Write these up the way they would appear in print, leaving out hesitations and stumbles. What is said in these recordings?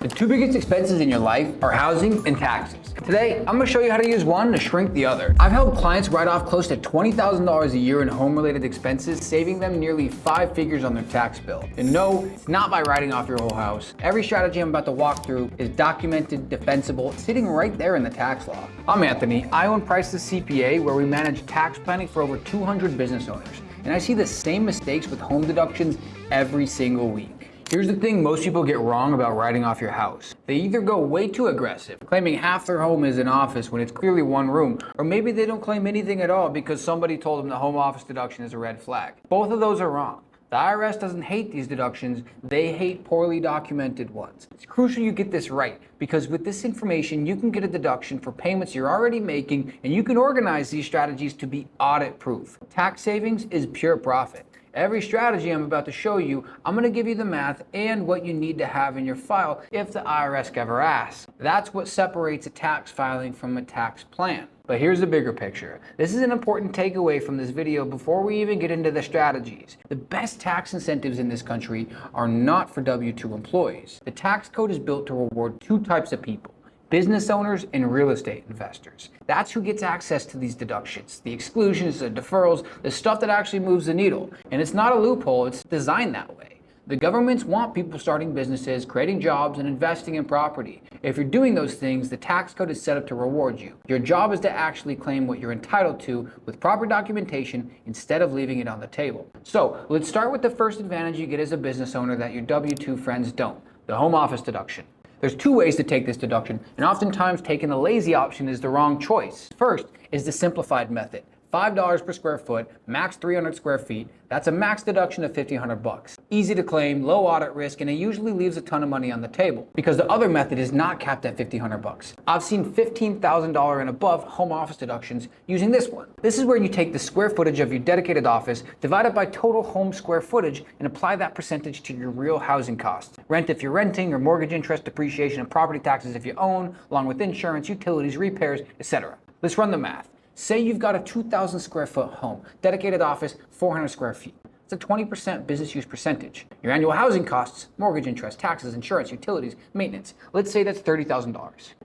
The two biggest expenses in your life are housing and taxes. Today, I'm gonna show you how to use one to shrink the other. I've helped clients write off close to $20,000 a year in home-related expenses, saving them nearly 5 figures on their tax bill. And no, it's not by writing off your whole house. Every strategy I'm about to walk through is documented, defensible, sitting right there in the tax law. I'm Anthony. I own Price's CPA, where we manage tax planning for over 200 business owners. And I see the same mistakes with home deductions every single week. Here's the thing most people get wrong about writing off your house. They either go way too aggressive, claiming half their home is an office when it's clearly one room, or maybe they don't claim anything at all because somebody told them the home office deduction is a red flag. Both of those are wrong. The IRS doesn't hate these deductions, they hate poorly documented ones. It's crucial you get this right, because with this information you can get a deduction for payments you're already making, and you can organize these strategies to be audit proof. Tax savings is pure profit. Every strategy I'm about to show you, I'm going to give you the math and what you need to have in your file if the IRS ever asks. That's what separates a tax filing from a tax plan. But here's the bigger picture. This is an important takeaway from this video before we even get into the strategies. The best tax incentives in this country are not for W-2 employees. The tax code is built to reward two types of people: business owners and real estate investors. That's who gets access to these deductions. The exclusions, the deferrals, the stuff that actually moves the needle. And it's not a loophole, it's designed that way. The governments want people starting businesses, creating jobs, and investing in property. If you're doing those things, the tax code is set up to reward you. Your job is to actually claim what you're entitled to with proper documentation instead of leaving it on the table. So let's start with the first advantage you get as a business owner that your W-2 friends don't: the home office deduction. There's two ways to take this deduction, and oftentimes taking the lazy option is the wrong choice. First is the simplified method. $5 per square foot, max 300 square feet. That's a max deduction of $1,500. Easy to claim, low audit risk, and it usually leaves a ton of money on the table because the other method is not capped at $1,500. I've seen $15,000 and above home office deductions using this one. This is where you take the square footage of your dedicated office, divide it by total home square footage, and apply that percentage to your real housing costs. Rent if you're renting, or mortgage interest, depreciation, and property taxes if you own, along with insurance, utilities, repairs, etc. Let's run the math. Say you've got a 2,000 square foot home, dedicated office, 400 square feet. It's a 20% business use percentage. Your annual housing costs, mortgage interest, taxes, insurance, utilities, maintenance, let's say that's $30,000.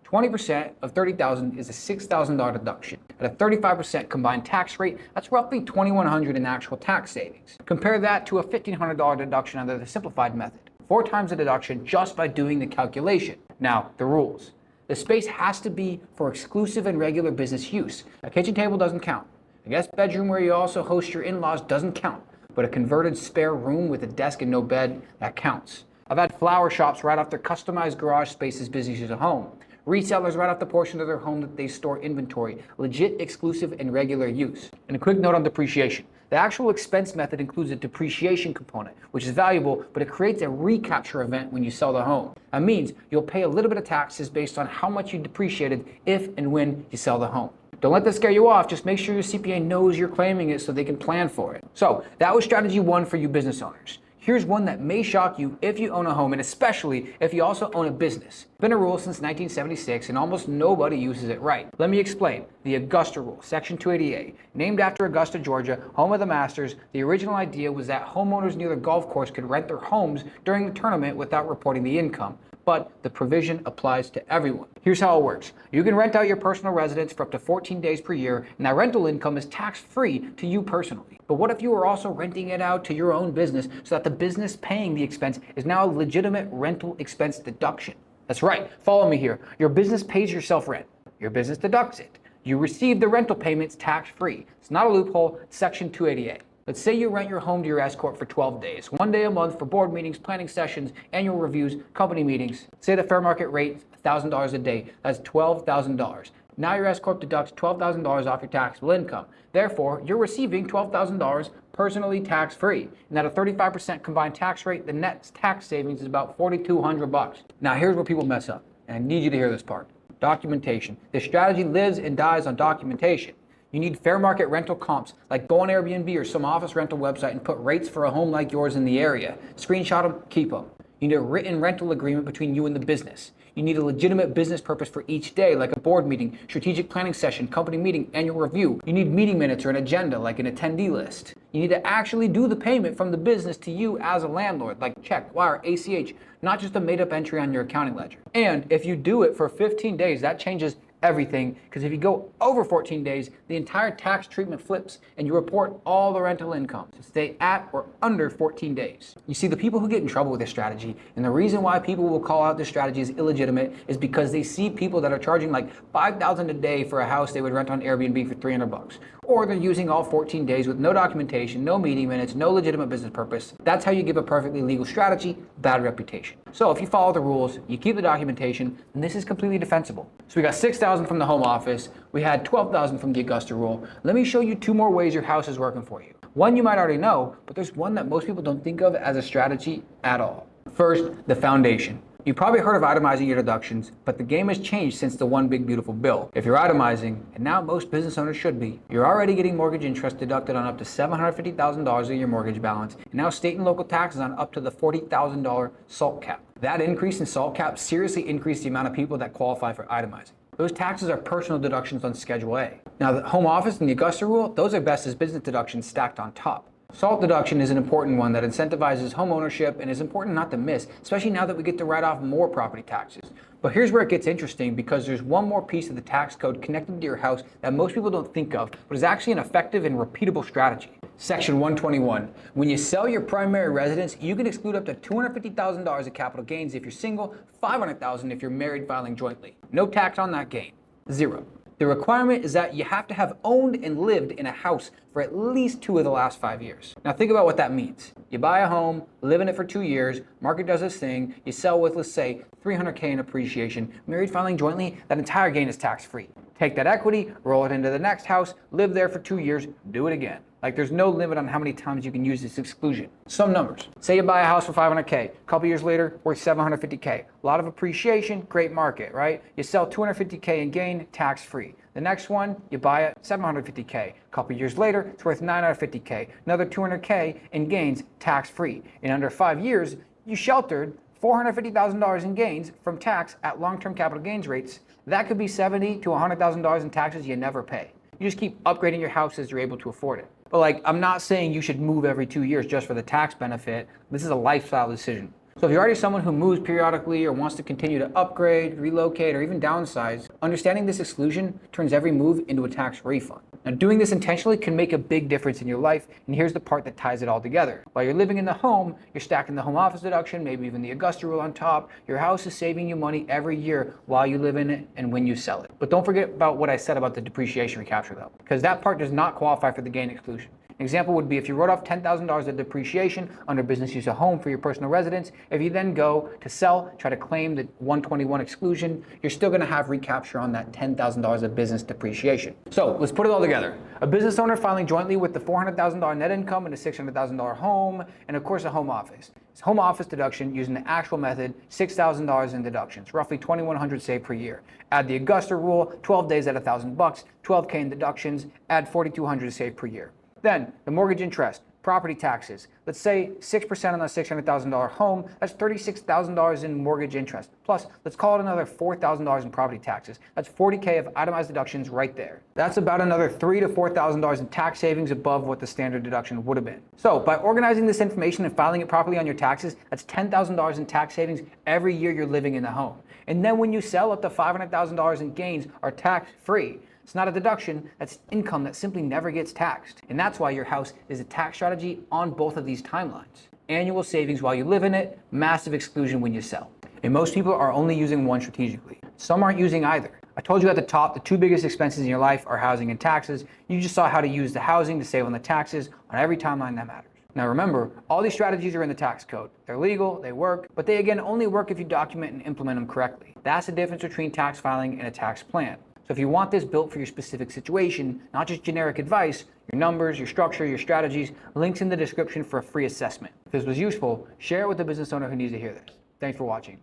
20% of $30,000 is a $6,000 deduction. At a 35% combined tax rate, that's roughly $2,100 in actual tax savings. Compare that to a $1,500 deduction under the simplified method. 4 times the deduction just by doing the calculation. Now, the rules. The space has to be for exclusive and regular business use. A kitchen table doesn't count. A guest bedroom where you also host your in-laws doesn't count. But a converted spare room with a desk and no bed, that counts. I've had flower shops write off their customized garage space as business use at home. Resellers write off the portion of their home that they store inventory, legit, exclusive, and regular use. And a quick note on depreciation. The actual expense method includes a depreciation component, which is valuable, but it creates a recapture event when you sell the home. That means you'll pay a little bit of taxes based on how much you depreciated if and when you sell the home. Don't let this scare you off, just make sure your CPA knows you're claiming it so they can plan for it. So that was strategy 1 for you business owners. Here's one that may shock you if you own a home, and especially if you also own a business. It's been a rule since 1976, and almost nobody uses it right. Let me explain. The Augusta Rule, Section 288. Named after Augusta, Georgia, home of the Masters, the original idea was that homeowners near the golf course could rent their homes during the tournament without reporting the income. But the provision applies to everyone. Here's how it works. You can rent out your personal residence for up to 14 days per year, and that rental income is tax-free to you personally. But what if you were also renting it out to your own business so that the business paying the expense is now a legitimate rental expense deduction? That's right, follow me here. Your business pays yourself rent. Your business deducts it. You receive the rental payments tax-free. It's not a loophole, Section 288. Let's say you rent your home to your S Corp for 12 days, 1 day a month for board meetings, planning sessions, annual reviews, company meetings. Say the fair market rate is $1,000 a day. That's $12,000. Now your S Corp deducts $12,000 off your taxable income. Therefore, you're receiving $12,000 personally tax-free. And at a 35% combined tax rate, the net tax savings is about $4,200. Now here's where people mess up, and I need you to hear this part. Documentation. This strategy lives and dies on documentation. You need fair market rental comps, like go on Airbnb or some office rental website and put rates for a home like yours in the area. Screenshot them, keep them. You need a written rental agreement between you and the business. You need a legitimate business purpose for each day, like a board meeting, strategic planning session, company meeting, annual review. You need meeting minutes or an agenda, like an attendee list. You need to actually do the payment from the business to you as a landlord, like check, wire, ACH, not just a made-up entry on your accounting ledger. And if you do it for 15 days, that changes everything, because if you go over 14 days, the entire tax treatment flips and you report all the rental income to stay at or under 14 days. You see, the people who get in trouble with this strategy, and the reason why people will call out this strategy as illegitimate, is because they see people that are charging like $5,000 a day for a house they would rent on Airbnb for $300, or they're using all 14 days with no documentation, no meeting minutes, no legitimate business purpose. That's how you give a perfectly legal strategy bad reputation. So if you follow the rules, you keep the documentation, then this is completely defensible. So we got 6,000 from the home office, we had 12,000 from the Augusta Rule. Let me show you 2 more ways your house is working for you. One you might already know, but there's one that most people don't think of as a strategy at all. First, the foundation. You probably heard of itemizing your deductions, but the game has changed since the One Big Beautiful Bill. If you're itemizing, and now most business owners should be, you're already getting mortgage interest deducted on up to $750,000 of your mortgage balance, and now state and local taxes on up to the $40,000 SALT cap. That increase in SALT cap seriously increased the amount of people that qualify for itemizing. Those taxes are personal deductions on Schedule A. Now, the home office and the Augusta Rule, those are best as business deductions stacked on top. SALT deduction is an important one that incentivizes home ownership and is important not to miss, especially now that we get to write off more property taxes. But here's where it gets interesting, because there's one more piece of the tax code connected to your house that most people don't think of, but is actually an effective and repeatable strategy. Section 121. When you sell your primary residence, you can exclude up to $250,000 of capital gains if you're single, $500,000 if you're married filing jointly. No tax on that gain. Zero. The requirement is that you have to have owned and lived in a house for at least 2 of the last 5 years. Now think about what that means. You buy a home, live in it for 2 years, market does its thing, you sell with, let's say, $300K in appreciation, married filing jointly, that entire gain is tax-free. Take that equity, roll it into the next house, live there for 2 years, do it again. Like, there's no limit on how many times you can use this exclusion. Some numbers. Say you buy a house for $500K. A couple years later, worth $750K. A lot of appreciation, great market, right? You sell $250K in gain, tax-free. The next one, you buy it $750K. A couple years later, it's worth $950K. Another $200K in gains, tax-free. In under 5 years, you sheltered $450,000 in gains from tax at long-term capital gains rates. That could be $70,000 to $100,000 in taxes you never pay. You just keep upgrading your house as you're able to afford it. But like, I'm not saying you should move every 2 years just for the tax benefit. This is a lifestyle decision. So if you're already someone who moves periodically or wants to continue to upgrade, relocate, or even downsize, understanding this exclusion turns every move into a tax refund. Now, doing this intentionally can make a big difference in your life, and here's the part that ties it all together. While you're living in the home, you're stacking the home office deduction, maybe even the Augusta Rule on top. Your house is saving you money every year while you live in it and when you sell it. But don't forget about what I said about the depreciation recapture though, because that part does not qualify for the gain exclusion. An example would be if you wrote off $10,000 of depreciation under business use of home for your personal residence. If you then go to sell, try to claim the 121 exclusion, you're still going to have recapture on that $10,000 of business depreciation. So let's put it all together. A business owner filing jointly with the $400,000 net income and a $600,000 home, and of course a home office. It's home office deduction using the actual method, $6,000 in deductions, roughly $2,100 saved per year. Add the Augusta Rule, 12 days at $1,000, $12K in deductions, add $4,200 saved per year. Then the mortgage interest, property taxes. Let's say 6% on the $600,000 home, that's $36,000 in mortgage interest. Plus, let's call it another $4,000 in property taxes. That's $40K of itemized deductions right there. That's about another $3,000 to $4,000 in tax savings above what the standard deduction would have been. So by organizing this information and filing it properly on your taxes, that's $10,000 in tax savings every year you're living in the home. And then when you sell, up to $500,000 in gains are tax-free. It's not a deduction, that's income that simply never gets taxed. And that's why your house is a tax strategy on both of these timelines. Annual savings while you live in it, massive exclusion when you sell. And most people are only using one strategically. Some aren't using either. I told you at the top, the 2 biggest expenses in your life are housing and taxes. You just saw how to use the housing to save on the taxes on every timeline that matters. Now remember, all these strategies are in the tax code. They're legal, they work, but they again only work if you document and implement them correctly. That's the difference between tax filing and a tax plan. So if you want this built for your specific situation, not just generic advice, your numbers, your structure, your strategies, links in the description for a free assessment. If this was useful, share it with a business owner who needs to hear this. Thanks for watching.